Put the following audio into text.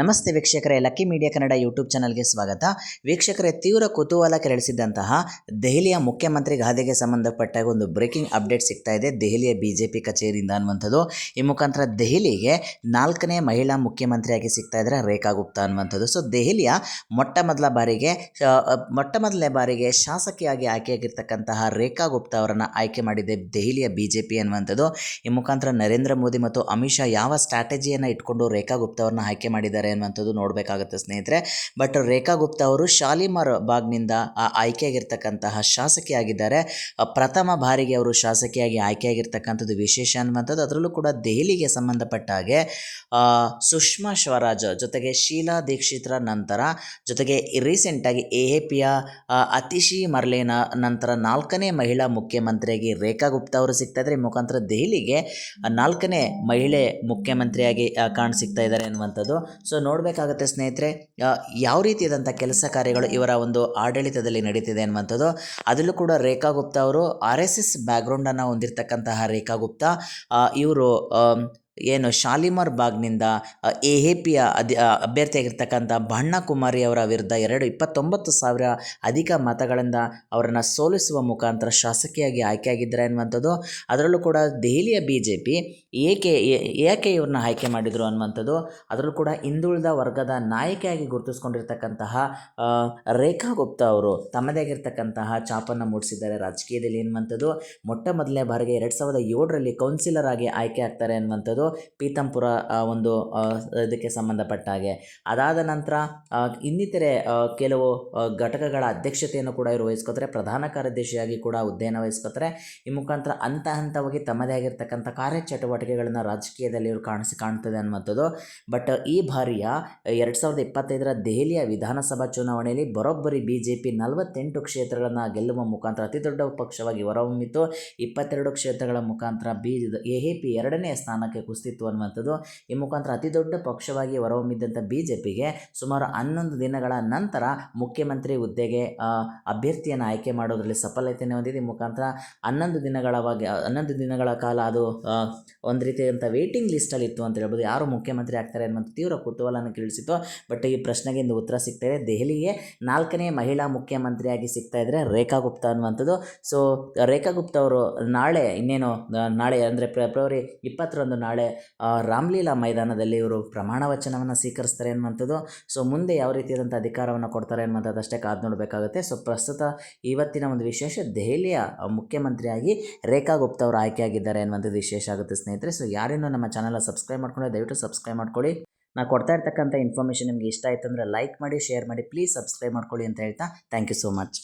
ನಮಸ್ತೆ ವೀಕ್ಷಕರೇ, lucky media Kannada YouTube ಚಾನಲ್ಗೆ ಸ್ವಾಗತ. ವೀಕ್ಷಕರೇ, ತೀವ್ರ ಕುತೂಹಲ ಕೆರಳಿಸಿದಂತಹ ದೆಹಲಿಯ ಮುಖ್ಯಮಂತ್ರಿ ಗಾದಿಗೆ ಸಂಬಂಧಪಟ್ಟಾಗ ಒಂದು ಬ್ರೇಕಿಂಗ್ ಅಪ್ಡೇಟ್ ಸಿಗ್ತಾ ಇದೆ ದೆಹಲಿಯ ಬಿಜೆಪಿ ಕಚೇರಿಯಿಂದ ಅನ್ನುವಂಥದ್ದು. ಈ ಮುಖಾಂತರ ದೆಹಲಿಗೆ 4ನೇ ಮಹಿಳಾ ಮುಖ್ಯಮಂತ್ರಿಯಾಗಿ ಸಿಗ್ತಾ ಇದ್ದಾರೆ ರೇಖಾ ಗುಪ್ತಾ ಅನ್ನುವಂಥದ್ದು. ಸೊ ದೆಹಲಿಯ ಮೊಟ್ಟ ಮೊದಲನೇ ಬಾರಿಗೆ ಶಾಸಕಿಯಾಗಿ ಆಯ್ಕೆಯಾಗಿರ್ತಕ್ಕಂತಹ ರೇಖಾ ಗುಪ್ತಾ ಅವರನ್ನು ಆಯ್ಕೆ ಮಾಡಿದೆ ದೆಹಲಿಯ ಬಿಜೆಪಿ ಅನ್ನುವಂಥದ್ದು. ಈ ಮುಖಾಂತರ ನರೇಂದ್ರ ಮೋದಿ ಮತ್ತು ಅಮಿತ್ ಶಾ ಯಾವ ಸ್ಟ್ರಾಟಜಿಯನ್ನು ಇಟ್ಕೊಂಡು ರೇಖಾ ಗುಪ್ತಾ ಅವ್ರನ್ನ ಆಯ್ಕೆ ಮಾಡಿದ್ದಾರೆ ಅನ್ನುವಂಥದ್ದು ನೋಡಬೇಕಾಗುತ್ತೆ ಸ್ನೇಹಿತರೆ. ಬಟ್ ರೇಖಾ ಗುಪ್ತಾ ಅವರು ಶಾಲಿಮಾರ್ ಬಾಗ್ನಿಂದ ಆಯ್ಕೆಯಾಗಿರ್ತಕ್ಕಂತಹ ಶಾಸಕಿಯಾಗಿದ್ದಾರೆ. ಪ್ರಥಮ ಬಾರಿಗೆ ಅವರು ಶಾಸಕಿಯಾಗಿ ಆಯ್ಕೆಯಾಗಿರ್ತಕ್ಕಂಥದ್ದು ವಿಶೇಷ ಅನ್ನುವಂಥದ್ದು. ಅದರಲ್ಲೂ ಕೂಡ ದೆಹಲಿಗೆ ಸಂಬಂಧಪಟ್ಟ ಹಾಗೆ ಸುಷ್ಮಾ ಸ್ವರಾಜ್ ಜೊತೆಗೆ ಶೀಲಾ ದೀಕ್ಷಿತ್ರ ನಂತರ ಜೊತೆಗೆ ರೀಸೆಂಟಾಗಿ AAPಯ ಅತಿಶಿ ಮರ್ಲೇನ ನಂತರ 4ನೇ ಮಹಿಳಾ ಮುಖ್ಯಮಂತ್ರಿಯಾಗಿ ರೇಖಾ ಗುಪ್ತಾ ಅವರು ಸಿಗ್ತಾ ಇದ್ದಾರೆ. ಈ ಮುಖಾಂತರ ದೆಹಲಿಗೆ 4ನೇ ಮಹಿಳೆ ಮುಖ್ಯಮಂತ್ರಿಯಾಗಿ ಕಾಣಸಿಗ್ತಾ ಇದ್ದಾರೆ ಅನ್ನುವಂಥದ್ದು. ಸೊ ನೋಡಬೇಕಾಗುತ್ತೆ ಸ್ನೇಹಿತರೆ, ಯಾವ ರೀತಿಯಾದಂಥ ಕೆಲಸ ಕಾರ್ಯಗಳು ಇವರ ಒಂದು ಆಡಳಿತದಲ್ಲಿ ನಡೀತಿದೆ ಅನ್ನುವಂಥದ್ದು. ಅದರಲ್ಲೂ ಕೂಡ ರೇಖಾ ಗುಪ್ತಾ ಅವರು RSS ಬ್ಯಾಕ್ಗ್ರೌಂಡನ್ನು ಹೊಂದಿರತಕ್ಕಂತಹ ರೇಖಾ ಗುಪ್ತಾ ಇವರು ಏನು ಶಾಲಿಮಾರ್ ಬಾಗ್ನಿಂದ AAPಯ ಅಭ್ಯರ್ಥಿಯಾಗಿರ್ತಕ್ಕಂಥ ಬಣ್ಣ ಕುಮಾರಿ ಅವರ ವಿರುದ್ಧ 29,000 ಅಧಿಕ ಮತಗಳಿಂದ ಅವರನ್ನು ಸೋಲಿಸುವ ಮುಖಾಂತರ ಶಾಸಕಿಯಾಗಿ ಆಯ್ಕೆಯಾಗಿದ್ದಾರೆ ಅನ್ನುವಂಥದ್ದು. ಅದರಲ್ಲೂ ಕೂಡ ದೆಹಲಿಯ BJP ಏಕೆ ಇವ್ರನ್ನ ಆಯ್ಕೆ ಮಾಡಿದರು ಅನ್ನುವಂಥದ್ದು. ಅದರಲ್ಲೂ ಕೂಡ ಹಿಂದುಳಿದ ವರ್ಗದ ನಾಯಕಿಯಾಗಿ ಗುರುತಿಸ್ಕೊಂಡಿರ್ತಕ್ಕಂತಹ ರೇಖಾ ಗುಪ್ತಾ ಅವರು ತಮ್ಮದೇ ಆಗಿರ್ತಕ್ಕಂತಹ ಛಾಪನ್ನು ಮೂಡಿಸಿದ್ದಾರೆ ರಾಜಕೀಯದಲ್ಲಿ ಅನ್ನುವಂಥದ್ದು. ಮೊದಲನೇ ಬಾರಿಗೆ 2007ರಲ್ಲಿ ಕೌನ್ಸಿಲರ್ ಆಗಿ ಆಯ್ಕೆ ಆಗ್ತಾರೆ ಅನ್ನುವಂಥದ್ದು ಪೀತಂಪುರ ಒಂದು ಇದಕ್ಕೆ ಸಂಬಂಧಪಟ್ಟ ಹಾಗೆ. ಅದಾದ ನಂತರ ಇನ್ನಿತರೆ ಕೆಲವು ಘಟಕಗಳ ಅಧ್ಯಕ್ಷತೆಯನ್ನು ಕೂಡ ಇವರು ವಹಿಸ್ಕೋತಾರೆ. ಪ್ರಧಾನ ಕಾರ್ಯದರ್ಶಿಯಾಗಿ ಕೂಡ ಹುದ್ದೆಯನ್ನು ವಹಿಸ್ಕೋತಾರೆ. ಈ ಮುಖಾಂತರ ಹಂತವಾಗಿ ತಮ್ಮದೇ ಆಗಿರ್ತಕ್ಕಂಥ ಕಾರ್ಯಚಟುವಟಿಕೆಗಳನ್ನು ರಾಜಕೀಯದಲ್ಲಿ ಇವರು ಕಾಣ್ತದೆ ಅನ್ನುವಂಥದ್ದು. ಬಟ್ ಈ ಬಾರಿಯ 2025ರ ದೆಹಲಿಯ ವಿಧಾನಸಭಾ ಚುನಾವಣೆಯಲ್ಲಿ ಬರೋಬ್ಬರಿ BJP 48 ಕ್ಷೇತ್ರಗಳನ್ನು ಗೆಲ್ಲುವ ಮುಖಾಂತರ ಅತಿ ದೊಡ್ಡ ಪಕ್ಷವಾಗಿ ಹೊರಹೊಮ್ಮಿತು. 22 ಕ್ಷೇತ್ರಗಳ ಮುಖಾಂತರ AAP 2ನೇ ಸ್ಥಾನಕ್ಕೆ ಕುಸಿತು ಅನ್ನುವಂಥದ್ದು. ಈ ಮುಖಾಂತರ ಅತಿ ದೊಡ್ಡ ಪಕ್ಷವಾಗಿ ಹೊರಹೊಮ್ಮಿದ್ದಂಥ BJPಗೆ ಸುಮಾರು 11 ದಿನಗಳ ನಂತರ ಮುಖ್ಯಮಂತ್ರಿ ಹುದ್ದೆಗೆ ಅಭ್ಯರ್ಥಿಯನ್ನು ಆಯ್ಕೆ ಮಾಡೋದರಲ್ಲಿ ಸಫಲತೆಯನ್ನು ಹೊಂದಿದೆ. ಈ ಮುಖಾಂತರ 11 ದಿನಗಳ ಕಾಲ ಅದು ಒಂದು ರೀತಿಯಾದಂಥ ವೇಟಿಂಗ್ ಲಿಸ್ಟಲ್ಲಿ ಇತ್ತು ಅಂತ ಹೇಳ್ಬೋದು. ಯಾರು ಮುಖ್ಯಮಂತ್ರಿ ಆಗ್ತಾರೆ ಅನ್ನುವಂಥ ತೀವ್ರ ಕುತೂಹಲನ ಕೇಳಿಸಿತು. ಬಟ್ ಈ ಪ್ರಶ್ನೆಗೆ ಇಂದು ಉತ್ತರ ಸಿಗ್ತಾ ಇದೆ. ದೆಹಲಿಗೆ 4ನೇ ಮಹಿಳಾ ಮುಖ್ಯಮಂತ್ರಿಯಾಗಿ ಸಿಗ್ತಾ ಇದ್ದಾರೆ ರೇಖಾ ಗುಪ್ತಾ ಅನ್ನುವಂಥದ್ದು. ಸೊ ರೇಖಾ ಗುಪ್ತಾ ಅವರು ನಾಳೆ ಅಂದರೆ ಫೆಬ್ರವರಿ 20ರಂದು ನಾಳೆ ರಾಮ್ಲೀಲಾ ಮೈದಾನದಲ್ಲಿ ಇವರು ಪ್ರಮಾಣ ವಚನವನ್ನು ಸ್ವೀಕರಿಸ್ತಾರೆ ಅನ್ನುವಂಥದ್ದು. ಸೊ ಮುಂದೆ ಯಾವ ರೀತಿಯಾದಂಥ ಅಧಿಕಾರವನ್ನು ಕೊಡ್ತಾರೆ ಅನ್ನುವಂಥದ್ದು ಅಷ್ಟೇ ಕಾದು ನೋಡಬೇಕಾಗುತ್ತೆ. ಸೊ ಪ್ರಸ್ತುತ ಇವತ್ತಿನ ಒಂದು ವಿಶೇಷ ದೆಹಲಿಯ ಮುಖ್ಯಮಂತ್ರಿಯಾಗಿ ರೇಖಾ ಗುಪ್ತಾ ಅವರು ಆಯ್ಕೆಯಾಗಿದ್ದಾರೆ ಅನ್ನುವಂಥದ್ದು ವಿಶೇಷ ಆಗುತ್ತೆ ಸ್ನೇಹಿತರೆ. ಸೊ ಯಾರೇನೋ ನಮ್ಮ ಚಾನಲ್ ಸಬ್ಸ್ಕ್ರೈಬ್ ಮಾಡ್ಕೊಂಡು ದಯವಿಟ್ಟು ಸಬ್ಸ್ಕ್ರೈಬ್ ಮಾಡ್ಕೊಳ್ಳಿ. ನಾನು ಕೊಡ್ತಾ ಇರ್ತಕ್ಕಂಥ ಇನ್ಫಾರ್ಮೇಷನ್ ನಿಮಗೆ ಇಷ್ಟ ಆಯಿತು ಅಂದರೆ ಲೈಕ್ ಮಾಡಿ, ಶೇರ್ ಮಾಡಿ, ಪ್ಲೀಸ್ ಸಬ್ಸ್ಕ್ರೈಬ್ ಮಾಡ್ಕೊಳ್ಳಿ ಅಂತ ಹೇಳ್ತಾ ಥ್ಯಾಂಕ್ ಯು ಸೋ ಮಚ್.